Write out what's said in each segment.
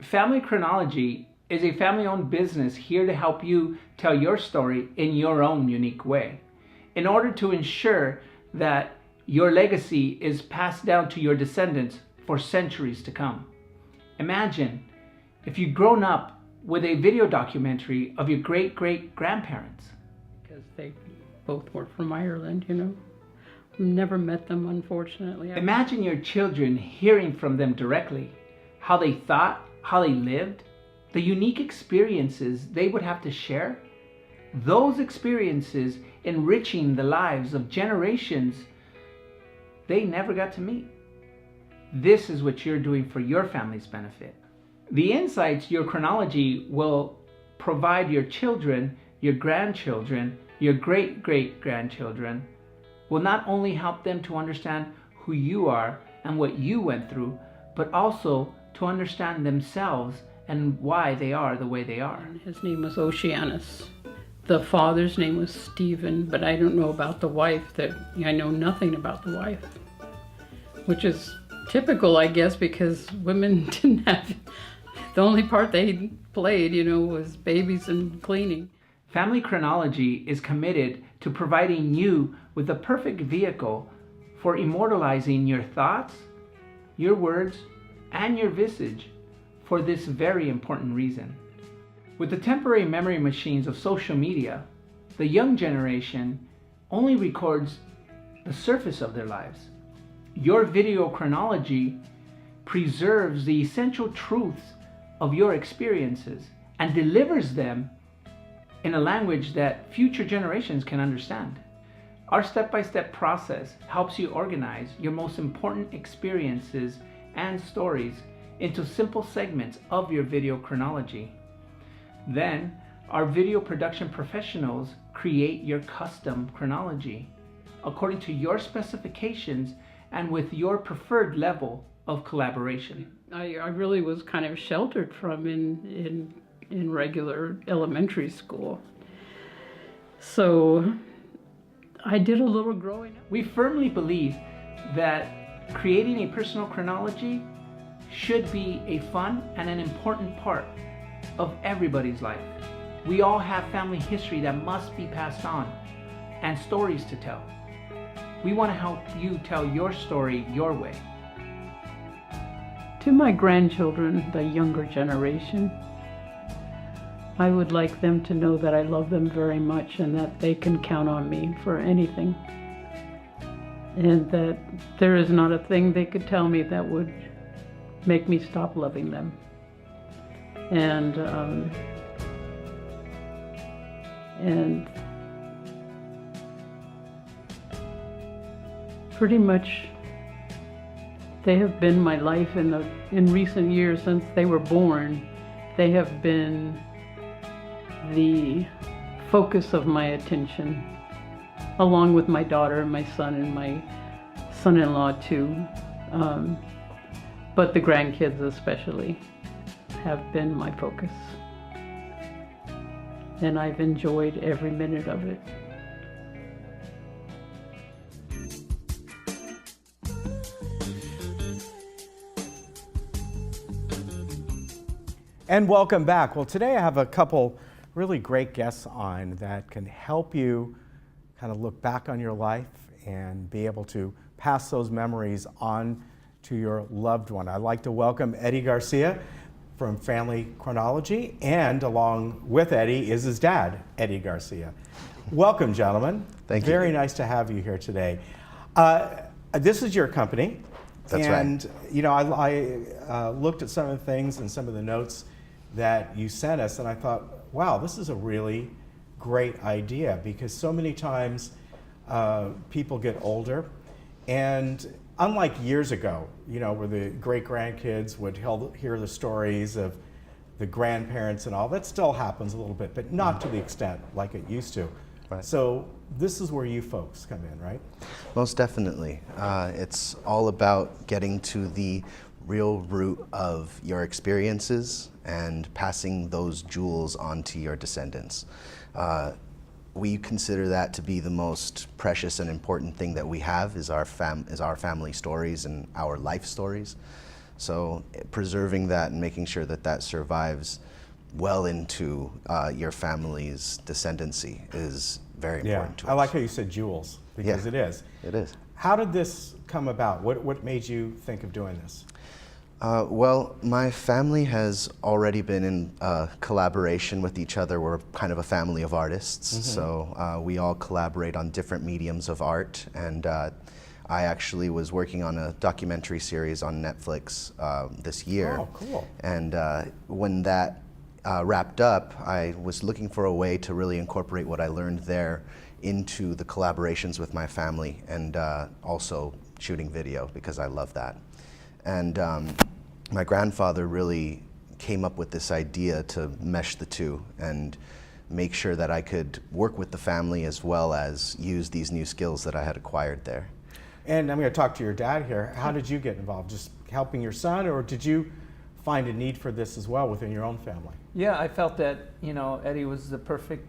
Family Chronology is a family-owned business here to help you tell your story in your own unique way, in order to ensure that your legacy is passed down to your descendants for centuries to come. Imagine if you'd grown up with a video documentary of your great-great-grandparents. Because they both were from Ireland, you know. Never met them, unfortunately. Imagine your children hearing from them directly, how they thought, how they lived, the unique experiences they would have to share. Those experiences enriching the lives of generations they never got to meet. This is what you're doing for your family's benefit. The insights your chronology will provide your children, your grandchildren, your great-great-grandchildren will not only help them to understand who you are and what you went through, but also to understand themselves and why they are the way they are. His name was Oceanus. The father's name was Stephen, but I don't know about the wife. I know nothing about the wife, which is typical, I guess, because women didn't have, the only part they played, you know, was babies and cleaning. Family Chronology is committed to providing you with the perfect vehicle for immortalizing your thoughts, your words, and your visage for this very important reason. With the temporary memory machines of social media, the young generation only records the surface of their lives. Your video chronology preserves the essential truths of your experiences and delivers them in a language that future generations can understand. Our step-by-step process helps you organize your most important experiences and stories into simple segments of your video chronology. Then, our video production professionals create your custom chronology according to your specifications and with your preferred level of collaboration. I really was kind of sheltered from in regular elementary school. So I did a little growing up. We firmly believe that creating a personal chronology should be a fun and an important part of everybody's life. We all have family history that must be passed on and stories to tell. We want to help you tell your story your way. To my grandchildren, the younger generation, I would like them to know that I love them very much and that they can count on me for anything. And that there is not a thing they could tell me that would make me stop loving them. And pretty much they have been my life in recent years since they were born. They have been the focus of my attention, along with my daughter and my son and my son-in-law too. But the grandkids especially have been my focus. And I've enjoyed every minute of it. And welcome back. Well, today I have a couple really great guests on that can help you kind of look back on your life and be able to pass those memories on to your loved one. I'd like to welcome Eddie Garcia from Family Chronology, and along with Eddie is his dad, Eddie Garcia. Welcome, gentlemen. Thank you. Very nice to have you here today. This is your company. That's and, right. You know, I looked at some of the things and some of the notes that you sent us, and I thought, wow, this is a really great idea, because so many times people get older, and unlike years ago, you know, where the great-grandkids would hear the stories of the grandparents and all, that still happens a little bit, but not to the extent like it used to. Right. So this is where you folks come in, right? Most definitely. It's all about getting to the real root of your experiences and passing those jewels on to your descendants. We consider that to be the most precious and important thing that we have is our family stories and our life stories. So preserving that and making sure that that survives well into your family's descendancy is very important to us. I like how you said jewels, because Yeah. it is. It is. How did this come about? What made you think of doing this? Well, my family has already been in collaboration with each other. We're kind of a family of artists, so we all collaborate on different mediums of art. And I actually was working on a documentary series on Netflix this year. Oh, cool. And when that wrapped up, I was looking for a way to really incorporate what I learned there into the collaborations with my family, and also shooting video, because I love that. And my grandfather really came up with this idea to mesh the two and make sure that I could work with the family as well as use these new skills that I had acquired there. And I'm going to talk to your dad here. How did you get involved? Just helping your son, or did you find a need for this as well within your own family? Yeah, I felt that, Eddie was the perfect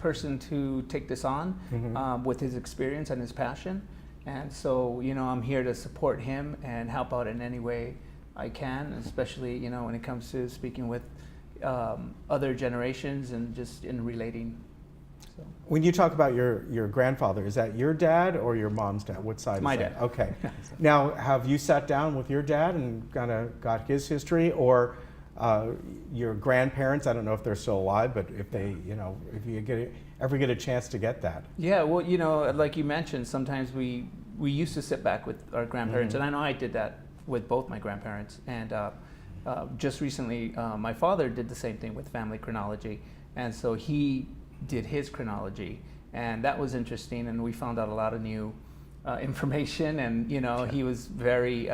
person to take this on with his experience and his passion. And so, I'm here to support him and help out in any way I can, especially, when it comes to speaking with other generations and just in relating. So. When you talk about your grandfather, is that your dad or your mom's dad? What side My is that? dad. Okay. Now, have you sat down with your dad and kind of got his history, or your grandparents? I don't know if they're still alive, but if they, if you ever get a chance to get that. Yeah, well, like you mentioned, sometimes we used to sit back with our grandparents, and I know I did that with both my grandparents. And just recently, my father did the same thing with family chronology, and so he did his chronology, and that was interesting, and we found out a lot of new information, and he was very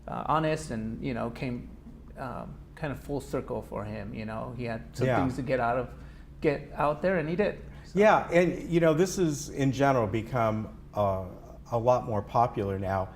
honest, and came kind of full circle for him. He had some things to get out there, and he did. So. Yeah, and this is in general become a lot more popular now,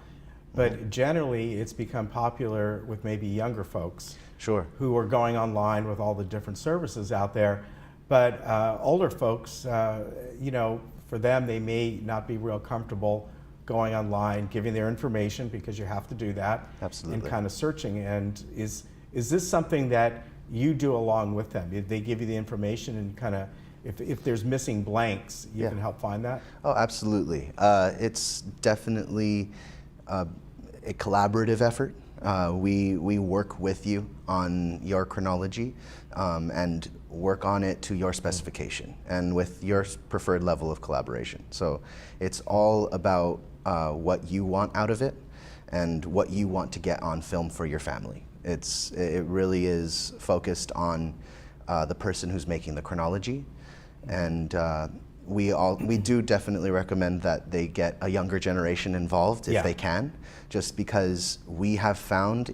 but generally it's become popular with maybe younger folks. Sure. Who are going online with all the different services out there. But older folks, for them, they may not be real comfortable going online, giving their information, because you have to do that. Absolutely. And kind of searching. And is this something that you do along with them? They give you the information, and kind of, if there's missing blanks, you can help find that? Oh, absolutely. It's definitely a collaborative effort. We work with you on your chronology and work on it to your specification and with your preferred level of collaboration. So it's all about what you want out of it and what you want to get on film for your family. It really is focused on the person who's making the chronology, and we do definitely recommend that they get a younger generation involved if they can, just because we have found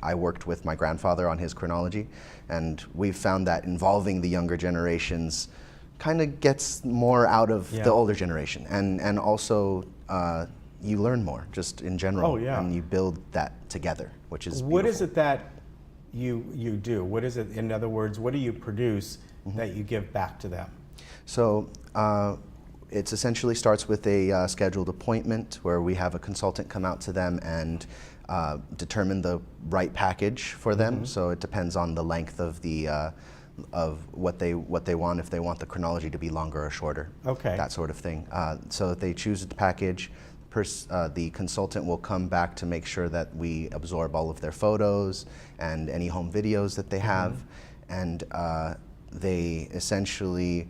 I worked with my grandfather on his chronology, and we've found that involving the younger generations kind of gets more out of the older generation, and also you learn more just in general, and you build that together, which is beautiful. What is it that you do? What is it, in other words, what do you produce that you give back to them? So it essentially starts with a scheduled appointment where we have a consultant come out to them and determine the right package for them. So it depends on the length of the of what they want, if they want the chronology to be longer or shorter, that sort of thing. So if they choose the package, the consultant will come back to make sure that we absorb all of their photos and any home videos that they have, and they essentially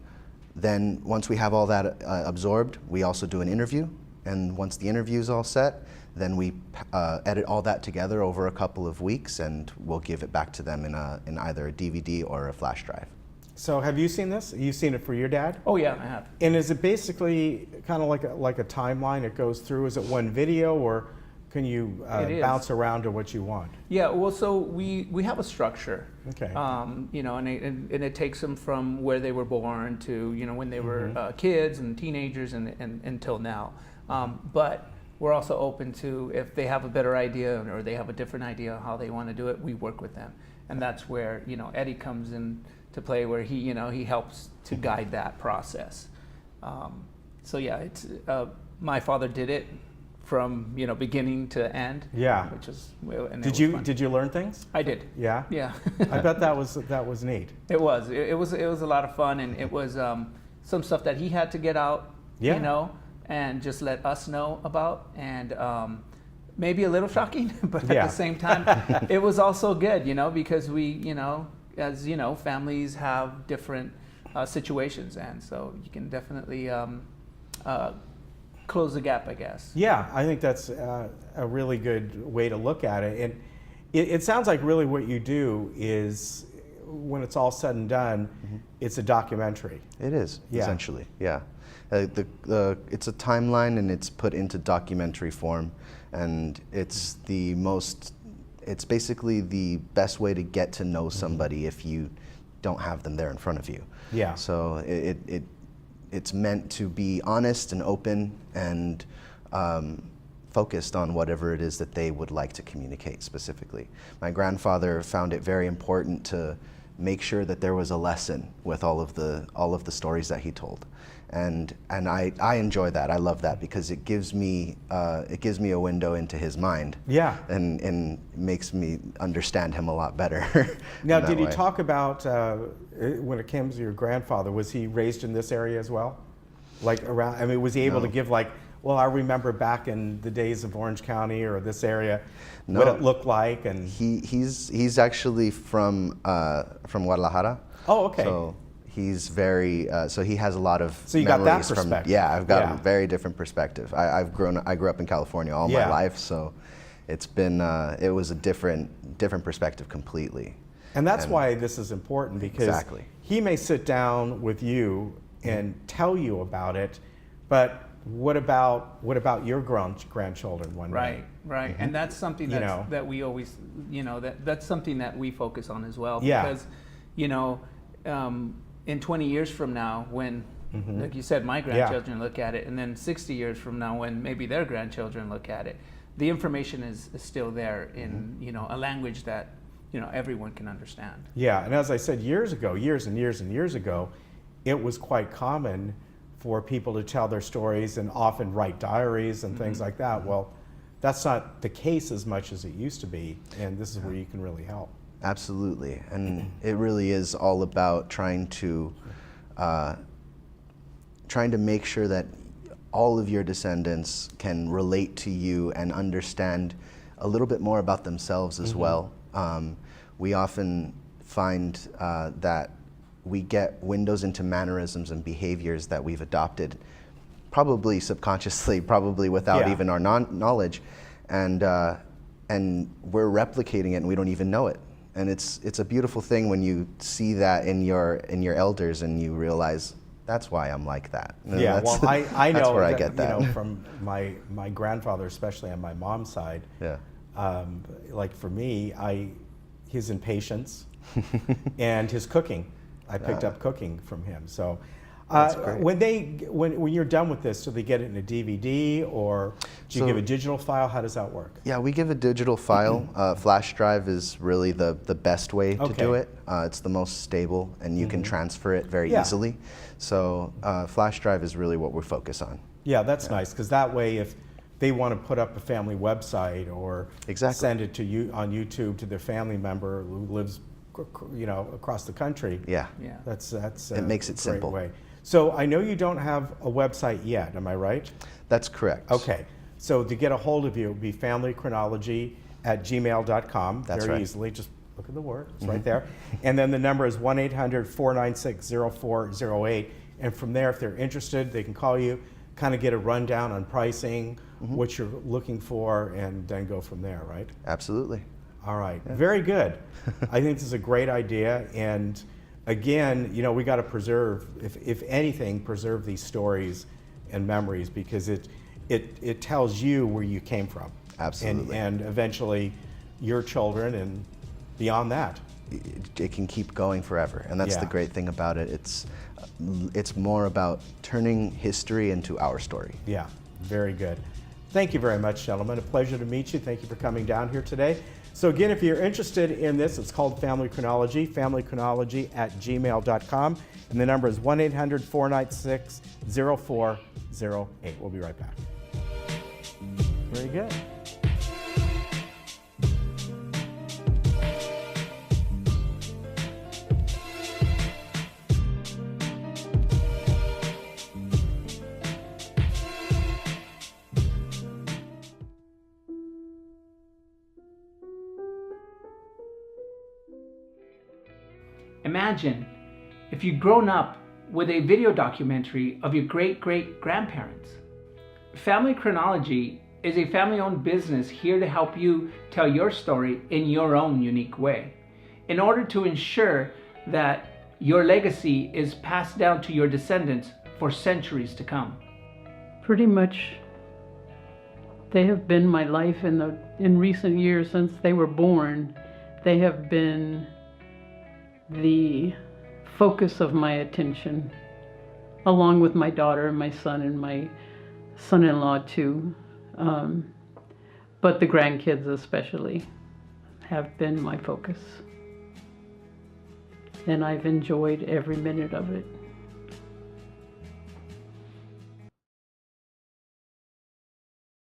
then, once we have all that absorbed, we also do an interview, and once the interview is all set, then we edit all that together over a couple of weeks, and we'll give it back to them in either a DVD or a flash drive. So have you seen this? You've seen it for your dad? Oh yeah, I have. And is it basically kind of like a timeline it goes through? Is it one video, or can you bounce around to what you want? Yeah, well, so we have a structure. Okay. And it takes them from where they were born to when they were kids and teenagers and until now. But we're also open to, if they have a better idea or they have a different idea how they want to do it, we work with them, and that's where Eddie comes in to play, where he helps to guide that process. So yeah, it's my father did it from beginning to end. Yeah. Which is and Did it was fun. you learn things? I did. Yeah. Yeah. I bet that was neat. It was. It was a lot of fun, and it was some stuff that he had to get out. Yeah. And just let us know about, and maybe a little shocking, but Yeah. at the same time, it was also good, because we, as families have different situations, and so you can definitely close the gap, I guess. Yeah, I think that's a really good way to look at it. And it sounds like really what you do is, when it's all said and done, it's a documentary. It is, Yeah. essentially, yeah. It's a timeline, and it's put into documentary form, and it's basically the best way to get to know somebody if you don't have them there in front of you. Yeah. So it's meant to be honest and open and focused on whatever it is that they would like to communicate specifically. My grandfather found it very important to make sure that there was a lesson with all of the stories that he told. And I enjoy that. I love that because it gives me a window into his mind. Yeah. And makes me understand him a lot better. Now, in that did he way. talk about, when it came to your grandfather, was he raised in this area as well? Like around, I mean, was he able No. to give well, I remember back in the days of Orange County or this area, No. what it looked like? And He's actually from Guadalajara. Oh, okay. So he's very so he has a lot of So you got that memories perspective. Yeah, I've got Yeah. a very different perspective. I grew up in California all Yeah. my life, so it's been it was a different perspective completely. And that's why this is important, because Exactly. he may sit down with you and tell you about it, but what about your grandchildren one day? Right. And that's something that we always, that's something that we focus on as well. Yeah. Because, in 20 years from now, when, like you said, my grandchildren look at it, and then 60 years from now, when maybe their grandchildren look at it, the information is still there in, a language that, everyone can understand. Yeah, and as I said years and years ago, it was quite common for people to tell their stories and often write diaries and things like that. Well, that's not the case as much as it used to be, and this is where you can really help. Absolutely, and it really is all about trying to make sure that all of your descendants can relate to you and understand a little bit more about themselves as well. We often find that we get windows into mannerisms and behaviors that we've adopted, probably subconsciously, probably without even our knowledge, and we're replicating it and we don't even know it. And it's a beautiful thing when you see that in your elders and you realize that's why I'm like that. Yeah, well, I know that's where I that, get that. From my grandfather, especially on my mom's side. Yeah. Like for me, his impatience and his cooking. I picked up cooking from him. So That's great. when you're done with this, do they get it in a DVD, or do you give a digital file? How does that work? Yeah, we give a digital file. Flash drive is really the best way to do Okay. it. It's the most stable, and you can transfer it very Yeah. easily. So flash drive is really what we focus on. Yeah, that's nice, because that way, if they want to put up a family website or Exactly. send it to you on YouTube to their family member who lives, across the country. Yeah. Yeah. That's It makes it great simple. way. So I know you don't have a website yet. Am I right? That's correct. Okay. So to get a hold of you, it would be familychronology@gmail.com. That's Very right. easily. Just look at the word. It's right there. And then the number is 1-800-496-0408. And from there, if they're interested, they can call you, kind of get a rundown on pricing, what you're looking for, and then go from there, right? Absolutely. All right, very good. I think this is a great idea, and again, we got to preserve, if anything, preserve these stories and memories, because it tells you where you came from. Absolutely. And eventually your children and beyond that. It can keep going forever, and that's Yeah. the great thing about it. It's more about turning history into our story. Yeah, very good. Thank you very much, gentlemen. A pleasure to meet you. Thank you for coming down here today. So again, if you're interested in this, it's called Family Chronology, familychronology@gmail.com. And the number is 1-800-496-0408. We'll be right back. Very good. Imagine if you'd grown up with a video documentary of your great-great-grandparents. Family Chronology is a family-owned business here to help you tell your story in your own unique way, in order to ensure that your legacy is passed down to your descendants for centuries to come. Pretty much, they have been my life in recent years since they were born. They have been the focus of my attention, along with my daughter and my son and my son-in-law too. But the grandkids especially have been my focus. And I've enjoyed every minute of it.